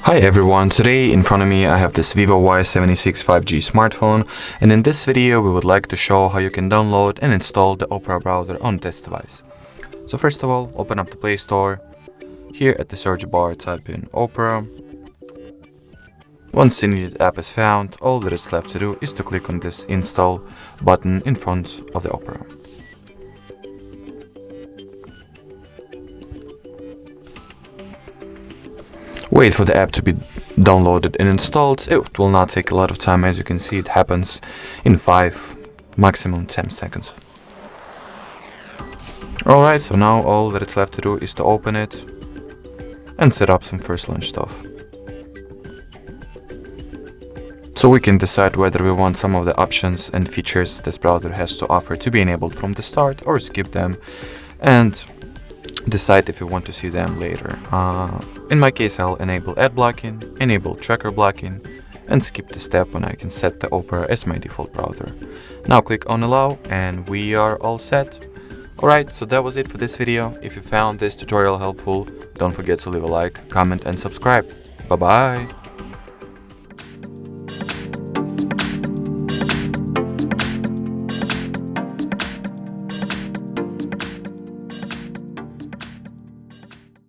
Hi everyone, today in front of me I have this VIVO Y76 5G smartphone, and in this video we would like to show how you can download and install the Opera browser on this device. So first of all, open up the Play Store. Here at the search bar type in Opera. Once the needed app is found, all that is left to do is to click on this install button in front of the Opera. Wait for the app to be downloaded and installed. It will not take a lot of time. As you can see, it happens in 5, maximum 10 seconds. Alright, so now all that it's left to do is to open it and set up some first launch stuff. So we can decide whether we want some of the options and features this browser has to offer to be enabled from the start, or skip them and decide if you want to see them later. In my case, I'll enable ad blocking, enable tracker blocking, and skip the step when I can set the Opera as my default browser. Now click on allow and we are all set. Alright, so that was it for this video. If you found this tutorial helpful, don't forget to leave a like, comment and subscribe. Bye bye!